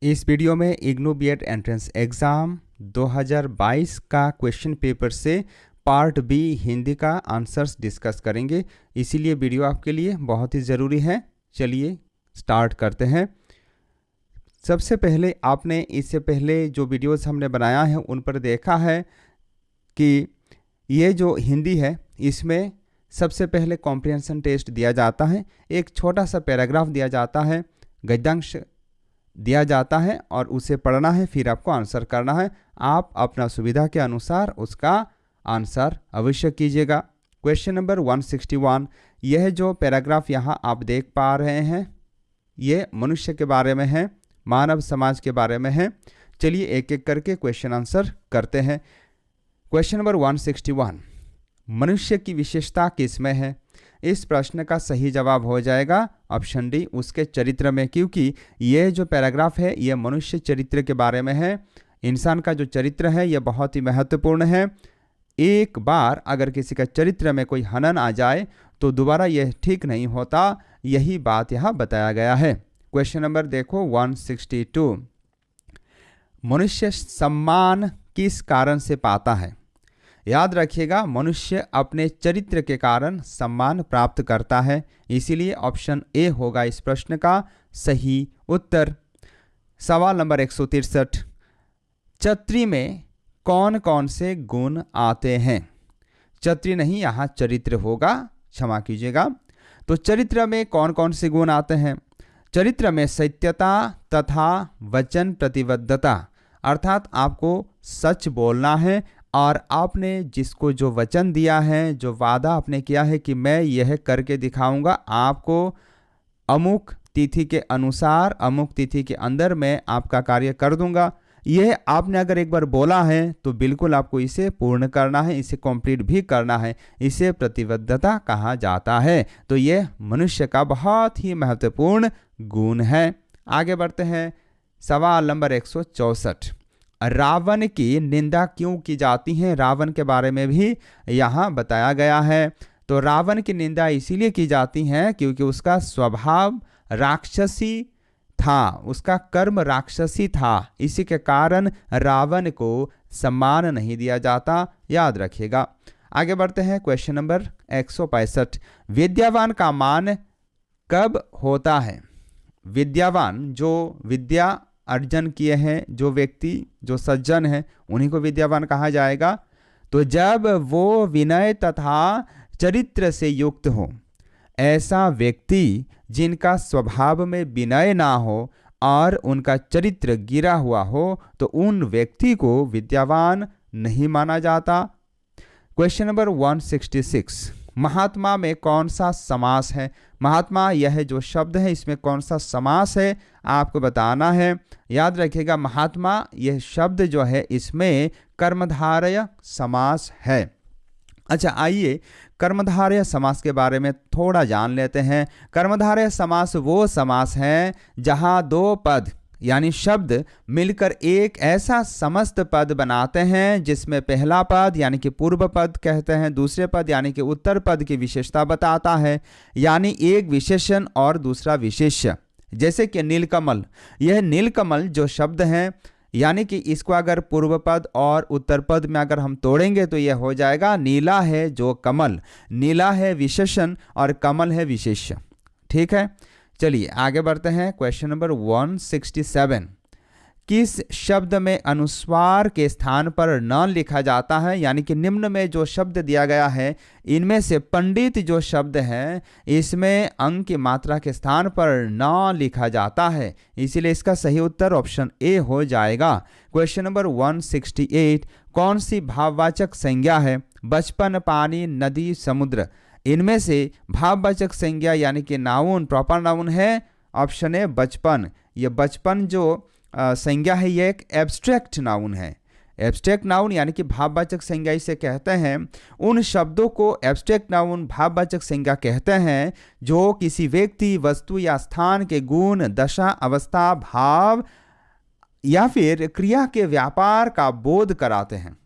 इस वीडियो में IGNOU BEd entrance exam 2022 का क्वेश्चन पेपर से पार्ट बी हिंदी का आंसर्स डिस्कस करेंगे, इसीलिए वीडियो आपके लिए बहुत ही ज़रूरी है। चलिए स्टार्ट करते हैं। सबसे पहले आपने इससे पहले जो वीडियोस हमने बनाया है उन पर देखा है कि ये जो हिंदी है इसमें सबसे पहले कॉम्प्रिहेंशन टेस्ट दिया जाता है, एक छोटा सा पैराग्राफ दिया जाता है, गद्यांश दिया जाता है और उसे पढ़ना है, फिर आपको आंसर करना है। आप अपना सुविधा के अनुसार उसका आंसर अवश्य कीजिएगा। क्वेश्चन नंबर 161, यह जो पैराग्राफ यहाँ आप देख पा रहे हैं ये मनुष्य के बारे में है, मानव समाज के बारे में है। चलिए एक एक करके क्वेश्चन आंसर करते हैं। क्वेश्चन नंबर 161, मनुष्य की विशेषता किसमें है? इस प्रश्न का सही जवाब हो जाएगा ऑप्शन डी, उसके चरित्र में, क्योंकि ये जो पैराग्राफ है ये मनुष्य चरित्र के बारे में है। इंसान का जो चरित्र है ये बहुत ही महत्वपूर्ण है। एक बार अगर किसी का चरित्र में कोई हनन आ जाए तो दोबारा यह ठीक नहीं होता, यही बात यहाँ बताया गया है। क्वेश्चन नंबर देखो 162, मनुष्य सम्मान किस कारण से पाता है? याद रखिएगा, मनुष्य अपने चरित्र के कारण सम्मान प्राप्त करता है, इसीलिए ऑप्शन ए होगा इस प्रश्न का सही उत्तर। सवाल नंबर 163, चत्री में कौन कौन से गुण आते हैं? चत्री नहीं, यहाँ चरित्र होगा, क्षमा कीजिएगा। तो चरित्र में कौन कौन से गुण आते हैं? चरित्र में सत्यता तथा वचन प्रतिबद्धता, अर्थात आपको सच बोलना है और आपने जिसको जो वचन दिया है, जो वादा आपने किया है कि मैं यह करके दिखाऊंगा, आपको अमुक तिथि के अनुसार अमुक तिथि के अंदर मैं आपका कार्य कर दूंगा, यह आपने अगर एक बार बोला है तो बिल्कुल आपको इसे पूर्ण करना है, इसे कंप्लीट भी करना है, इसे प्रतिबद्धता कहा जाता है। तो यह मनुष्य का बहुत ही महत्वपूर्ण गुण है। आगे बढ़ते हैं। सवाल नंबर 164, रावण की निंदा क्यों की जाती है? रावण के बारे में भी यहाँ बताया गया है। तो रावण की निंदा इसीलिए की जाती है क्योंकि उसका स्वभाव राक्षसी था, उसका कर्म राक्षसी था, इसी के कारण रावण को सम्मान नहीं दिया जाता, याद रखिएगा। आगे बढ़ते हैं। क्वेश्चन नंबर 165, विद्यावान का मान कब होता है? विद्यावान, जो विद्या अर्जन किए हैं, जो व्यक्ति जो सज्जन है, उन्हीं को विद्यावान कहा जाएगा। तो जब वो विनय तथा चरित्र से युक्त हो, ऐसा व्यक्ति जिनका स्वभाव में विनय ना हो और उनका चरित्र गिरा हुआ हो, तो उन व्यक्ति को विद्यावान नहीं माना जाता। क्वेश्चन नंबर 166, महात्मा में कौन सा समास है? महात्मा यह जो शब्द है इसमें कौन सा समास है आपको बताना है। याद रखिएगा, महात्मा यह शब्द जो है इसमें कर्मधारय समास है। अच्छा, आइए कर्मधारय समास के बारे में थोड़ा जान लेते हैं। कर्मधारय समास वो समास है जहां दो पद यानी शब्द मिलकर एक ऐसा समस्त पद बनाते हैं जिसमें पहला पद यानी कि पूर्व पद कहते हैं, दूसरे पद यानी कि उत्तर पद की विशेषता बताता है, यानी एक विशेषण और दूसरा विशेष्य। जैसे कि नीलकमल, यह नीलकमल जो शब्द है यानी कि इसको अगर पूर्व पद और उत्तर पद में अगर हम तोड़ेंगे तो यह हो जाएगा नीला है जो कमल। नीला है विशेषण और कमल है विशेष्य। ठीक है, चलिए आगे बढ़ते हैं। क्वेश्चन नंबर 167, किस शब्द में अनुस्वार के स्थान पर न लिखा जाता है? यानी कि निम्न में जो शब्द दिया गया है इनमें से पंडित जो शब्द है इसमें अंक की मात्रा के स्थान पर न लिखा जाता है, इसीलिए इसका सही उत्तर ऑप्शन ए हो जाएगा। क्वेश्चन नंबर 168, कौन सी भाववाचक संज्ञा है? बचपन, पानी, नदी, समुद्र, इनमें से भाववाचक संज्ञा यानी कि नाउन, प्रॉपर नाउन है ऑप्शन ए बचपन। ये बचपन जो संज्ञा है ये एक एब्स्ट्रैक्ट नाउन है। एब्स्ट्रैक्ट नाउन यानी कि भाववाचक संज्ञा इसे कहते हैं। उन शब्दों को एब्स्ट्रैक्ट नाउन भाववाचक संज्ञा कहते हैं जो किसी व्यक्ति, वस्तु या स्थान के गुण, दशा, अवस्था, भाव या फिर क्रिया के व्यापार का बोध कराते हैं,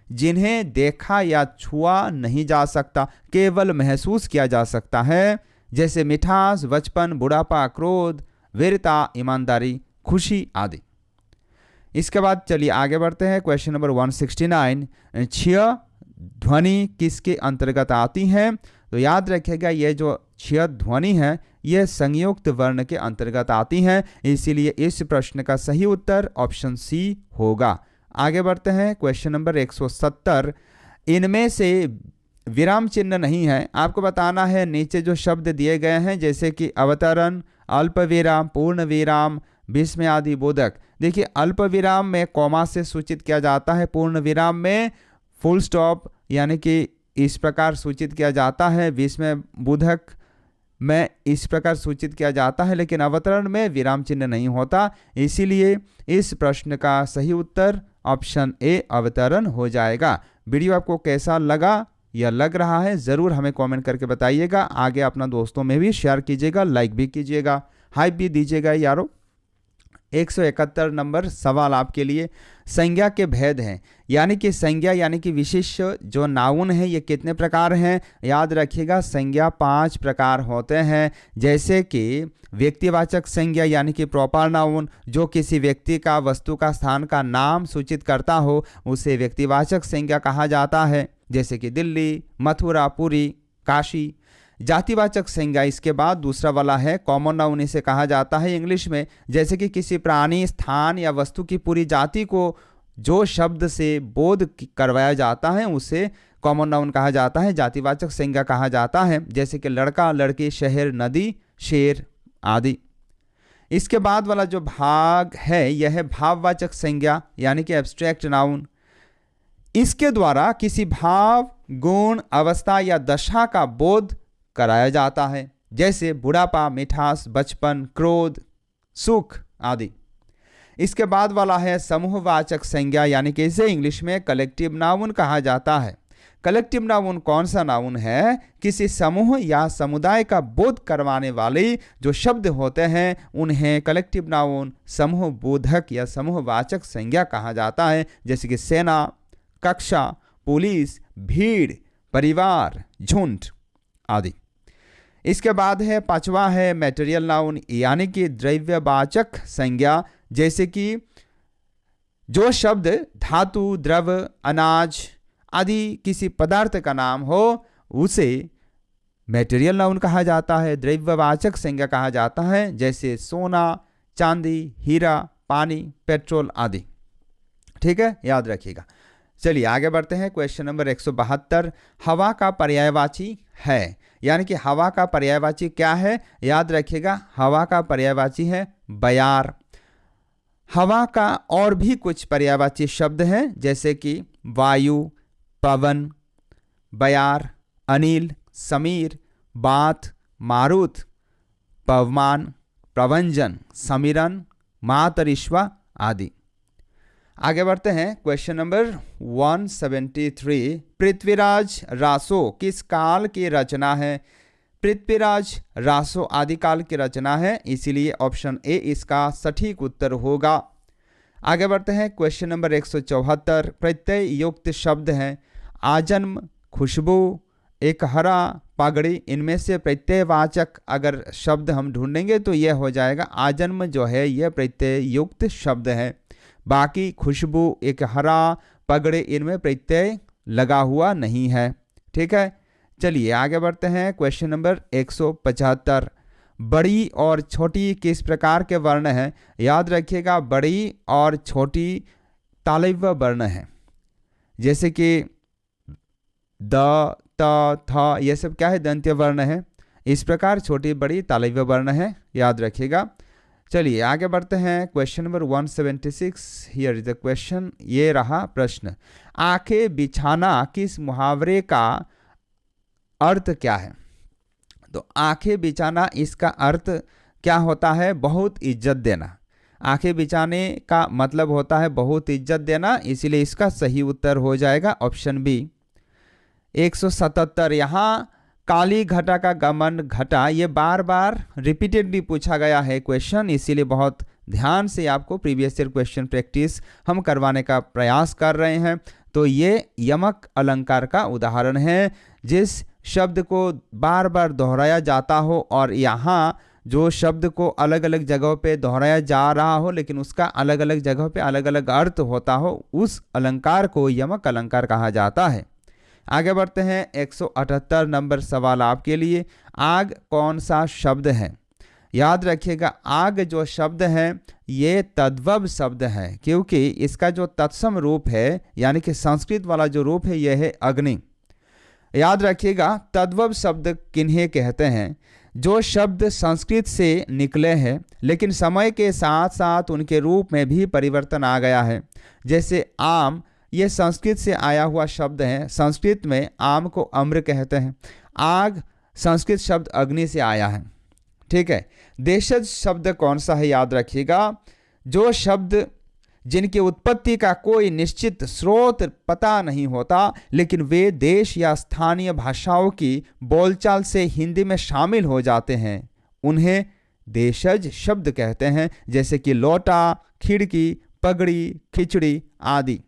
जिन्हें देखा या छुआ नहीं जा सकता, केवल महसूस किया जा सकता है। जैसे मिठास, बचपन, बुढ़ापा, क्रोध, वीरता, ईमानदारी, खुशी आदि। इसके बाद चलिए आगे बढ़ते हैं। क्वेश्चन नंबर 169, क्षय ध्वनि किसके अंतर्गत आती है? तो याद रखिएगा ये जो क्षय ध्वनि है ये संयुक्त वर्ण के अंतर्गत आती है, इसीलिए इस प्रश्न का सही उत्तर ऑप्शन सी होगा। आगे बढ़ते हैं। क्वेश्चन नंबर 170, इनमें से विराम चिन्ह नहीं है। आपको बताना है नीचे जो शब्द दिए गए हैं जैसे कि अवतरण, अल्प विराम, पूर्ण विराम, विस्मय आदि बोधक। देखिए अल्प विराम में कॉमा से सूचित किया जाता है, पूर्ण विराम में फुल स्टॉप यानी कि इस प्रकार सूचित किया जाता है, विस्मय बोधक में इस प्रकार सूचित किया जाता है, लेकिन अवतरण में विराम चिन्ह नहीं होता। इसीलिए इस प्रश्न का सही उत्तर ऑप्शन ए अवतरण हो जाएगा। वीडियो आपको कैसा लगा या लग रहा है ज़रूर हमें कमेंट करके बताइएगा। आगे अपना दोस्तों में भी शेयर कीजिएगा, लाइक भी कीजिएगा, हाइप भी दीजिएगा यारो। 171 नंबर सवाल आपके लिए, संज्ञा के भेद हैं। यानी कि संज्ञा यानी कि विशिष्ट जो नाउन है ये कितने प्रकार हैं? याद रखिएगा संज्ञा 5 प्रकार होते हैं। जैसे कि व्यक्तिवाचक संज्ञा यानी कि प्रॉपर नाउन, जो किसी व्यक्ति का, वस्तु का, स्थान का नाम सूचित करता हो उसे व्यक्तिवाचक संज्ञा कहा जाता है, जैसे कि दिल्ली, मथुरा, पुरी, काशी। जातिवाचक संज्ञा इसके बाद दूसरा वाला है कॉमन नाउन, इसे कहा जाता है इंग्लिश में, जैसे कि किसी प्राणी, स्थान या वस्तु की पूरी जाति को जो शब्द से बोध करवाया जाता है उसे कॉमन नाउन कहा जाता है, जातिवाचक संज्ञा कहा जाता है, जैसे कि लड़का, लड़की, शहर, नदी, शेर आदि। इसके बाद वाला जो भाग है यह है भाववाचक संज्ञा यानी कि एब्स्ट्रैक्ट नाउन। इसके द्वारा किसी भाव, गुण, अवस्था या दशा का बोध कराया जाता है, जैसे बुढ़ापा, मिठास, बचपन, क्रोध, सुख आदि। इसके बाद वाला है समूहवाचक संज्ञा यानी कि इसे इंग्लिश में कलेक्टिव नाउन कहा जाता है। कलेक्टिव नाउन कौन सा नाउन है? किसी समूह या समुदाय का बोध करवाने वाले जो शब्द होते हैं उन्हें कलेक्टिव नाउन, समूह बोधक या समूहवाचक संज्ञा कहा जाता है, जैसे कि सेना, कक्षा, पुलिस, भीड़, परिवार, झुंड आदि। इसके बाद है पांचवा है मटेरियल नाउन यानी कि द्रव्यवाचक संज्ञा, जैसे कि जो शब्द धातु, द्रव, अनाज आदि किसी पदार्थ का नाम हो उसे मटेरियल नाउन कहा जाता है, द्रव्यवाचक संज्ञा कहा जाता है, जैसे सोना, चांदी, हीरा, पानी, पेट्रोल आदि। ठीक है, याद रखिएगा। चलिए आगे बढ़ते हैं। क्वेश्चन नंबर 172, हवा का पर्यायवाची है, यानी कि हवा का पर्यायवाची क्या है? याद रखिएगा हवा का पर्यायवाची है बयार। हवा का और भी कुछ पर्यायवाची शब्द हैं जैसे कि वायु, पवन, बयार, अनिल, समीर, बात, मारुत, पवमान, प्रवंजन, समीरन, मातरिश्वा आदि। आगे बढ़ते हैं। क्वेश्चन नंबर 173, पृथ्वीराज रासो किस काल की रचना है? पृथ्वीराज रासो आदिकाल की रचना है, इसीलिए ऑप्शन ए इसका सटीक उत्तर होगा। आगे बढ़ते हैं। क्वेश्चन नंबर 174, प्रत्यय युक्त शब्द हैं आजन्म, खुशबू, एक हरा, पगड़ी। इनमें से प्रत्ययवाचक अगर शब्द हम ढूंढेंगे तो यह हो जाएगा आजन्म जो है यह प्रत्यय युक्त शब्द है। बाकी खुशबू, एक हरा, पगड़े इनमें प्रत्यय लगा हुआ नहीं है। ठीक है, चलिए आगे बढ़ते हैं। क्वेश्चन नंबर 175, बड़ी और छोटी किस प्रकार के वर्ण हैं? याद रखिएगा बड़ी और छोटी तालव्य वर्ण हैं, जैसे कि द, त, थ ये सब क्या है? दंत्य वर्ण है। इस प्रकार छोटी बड़ी तालव्य वर्ण है, याद रखिएगा। चलिए आगे बढ़ते हैं। Question number 176, here is the question, ये रहा प्रश्न। आंखें बिछाना किस मुहावरे का अर्थ क्या है? तो आंखें बिछाना इसका अर्थ क्या होता है? बहुत इज्जत देना। आंखें बिछाने का मतलब होता है बहुत इज्जत देना, इसीलिए इसका सही उत्तर हो जाएगा ऑप्शन बी। 177, यहाँ काली घटा का गमन घटा, ये बार बार रिपीटेडली पूछा गया है क्वेश्चन, इसीलिए बहुत ध्यान से आपको प्रीवियस ईयर क्वेश्चन प्रैक्टिस हम करवाने का प्रयास कर रहे हैं। तो ये यमक अलंकार का उदाहरण है, जिस शब्द को बार बार दोहराया जाता हो और यहाँ जो शब्द को अलग अलग जगहों पे दोहराया जा रहा हो लेकिन उसका अलग अलग जगहों पे अलग अलग अर्थ होता हो, उस अलंकार को यमक अलंकार कहा जाता है। आगे बढ़ते हैं, 178 नंबर सवाल आपके लिए। आग कौन सा शब्द है? याद रखिएगा, आग जो शब्द है ये तद्भव शब्द है, क्योंकि इसका जो तत्सम रूप है यानी कि संस्कृत वाला जो रूप है यह है अग्नि। याद रखिएगा, तद्भव शब्द किन्हें कहते हैं? जो शब्द संस्कृत से निकले हैं लेकिन समय के साथ साथ उनके रूप में भी परिवर्तन आ गया है। जैसे आम, ये संस्कृत से आया हुआ शब्द है, संस्कृत में आम को अम्र कहते हैं। आग संस्कृत शब्द अग्नि से आया है, ठीक है। देशज शब्द कौन सा है? याद रखिएगा, जो शब्द जिनकी उत्पत्ति का कोई निश्चित स्रोत पता नहीं होता लेकिन वे देश या स्थानीय भाषाओं की बोलचाल से हिंदी में शामिल हो जाते हैं, उन्हें देशज शब्द कहते हैं। जैसे कि लोटा, खिड़की, पगड़ी, खिचड़ी आदि।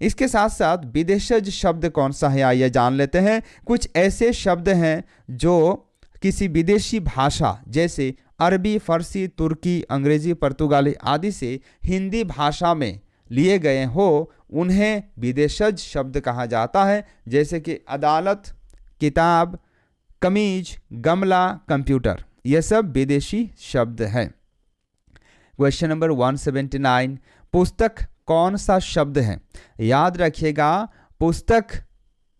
इसके साथ साथ विदेशज शब्द कौन सा है आइए जान लेते हैं। कुछ ऐसे शब्द हैं जो किसी विदेशी भाषा जैसे अरबी, फारसी, तुर्की, अंग्रेजी, पुर्तगाली आदि से हिंदी भाषा में लिए गए हो, उन्हें विदेशज शब्द कहा जाता है। जैसे कि अदालत, किताब, कमीज, गमला, कंप्यूटर, ये सब विदेशी शब्द हैं। क्वेश्चन नंबर 179, पुस्तक कौन सा शब्द है? याद रखिएगा, पुस्तक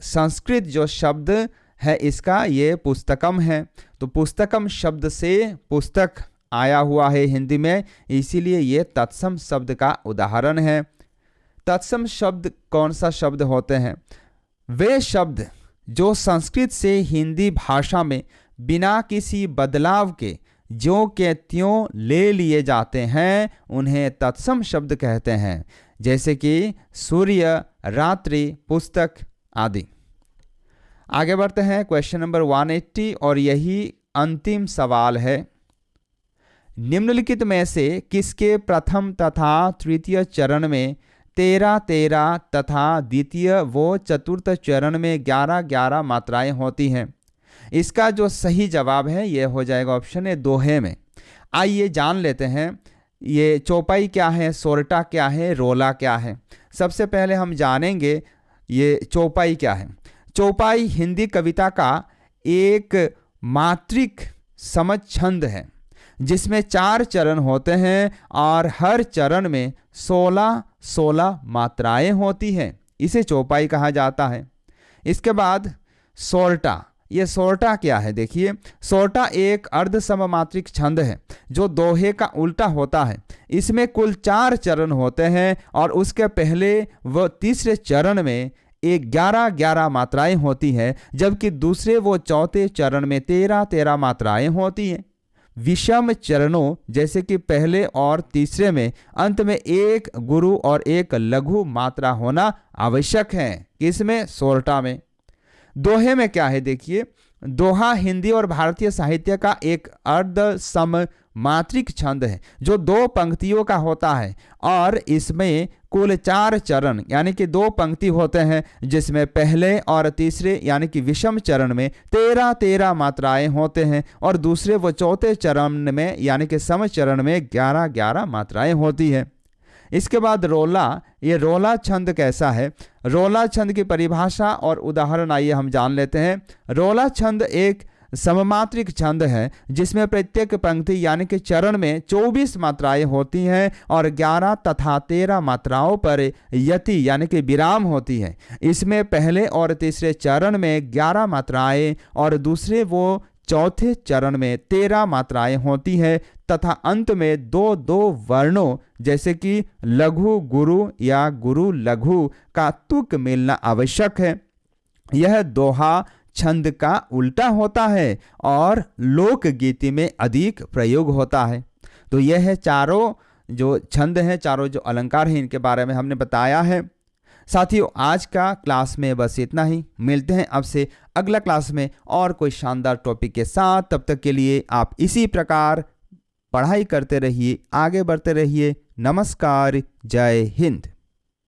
संस्कृत जो शब्द है इसका ये पुस्तकम है, तो पुस्तकम शब्द से पुस्तक आया हुआ है हिंदी में, इसीलिए ये तत्सम शब्द का उदाहरण है। तत्सम शब्द कौन सा शब्द होते हैं? वे शब्द जो संस्कृत से हिंदी भाषा में बिना किसी बदलाव के ज्यों के त्यों ले लिए जाते हैं, उन्हें तत्सम शब्द कहते हैं। जैसे कि सूर्य, रात्रि, पुस्तक आदि। आगे बढ़ते हैं, क्वेश्चन नंबर 180 और यही अंतिम सवाल है। निम्नलिखित में से किसके प्रथम तथा तृतीय चरण में 13-13 तथा द्वितीय व चतुर्थ चरण में 11-11 मात्राएं होती हैं? इसका जो सही जवाब है यह हो जाएगा ऑप्शन है दोहे में। आइए जान लेते हैं ये चौपाई क्या है, सोरठा क्या है, रोला क्या है। सबसे पहले हम जानेंगे ये चौपाई क्या है। चौपाई हिंदी कविता का एक मात्रिक समझ छंद है जिसमें 4 चरण होते हैं और हर चरण में 16-16 मात्राएं होती हैं, इसे चौपाई कहा जाता है। इसके बाद सोरठा, ये सोरठा क्या है? देखिए, सोरठा एक अर्ध सममात्रिक छंद है जो दोहे का उल्टा होता है। इसमें कुल 4 चरण होते हैं और उसके पहले व तीसरे चरण में 11-11 मात्राएं होती हैं, जबकि दूसरे व चौथे चरण में 13-13 मात्राएं होती हैं। विषम चरणों जैसे कि पहले और तीसरे में अंत में एक गुरु और एक लघु मात्रा होना आवश्यक है। किसमें? सोरठा में। दोहे में क्या है? देखिए, दोहा हिंदी और भारतीय साहित्य का एक अर्ध सम मात्रिक छंद है जो 2 पंक्तियों का होता है और इसमें कुल 4 चरण यानी कि 2 पंक्ति होते हैं, जिसमें पहले और तीसरे यानी कि विषम चरण में 13-13 मात्राएं होते हैं और दूसरे व चौथे चरण में यानी कि सम चरण में 11-11 मात्राएं होती है। इसके बाद रोला, ये रोला छंद कैसा है? रोला छंद की परिभाषा और उदाहरण आइए हम जान लेते हैं। रोला छंद एक सममात्रिक छंद है जिसमें प्रत्येक पंक्ति यानी कि चरण में 24 मात्राएं होती हैं और 11 तथा 13 मात्राओं पर यति यानी कि विराम होती है। इसमें पहले और तीसरे चरण में 11 मात्राएं और दूसरे वो चौथे चरण में 13 मात्राएं होती है तथा अंत में 2-2 वर्णों जैसे कि लघु गुरु या गुरु लघु का तुक मिलना आवश्यक है। यह दोहा छंद का उल्टा होता है और लोकगीति में अधिक प्रयोग होता है। तो यह है चारों जो छंद हैं, चारों जो अलंकार हैं, इनके बारे में हमने बताया है। साथियों, आज का क्लास में बस इतना ही। मिलते हैं आपसे अगला क्लास में और कोई शानदार टॉपिक के साथ। तब तक के लिए आप इसी प्रकार पढ़ाई करते रहिए, आगे बढ़ते रहिए। नमस्कार, जय हिंद।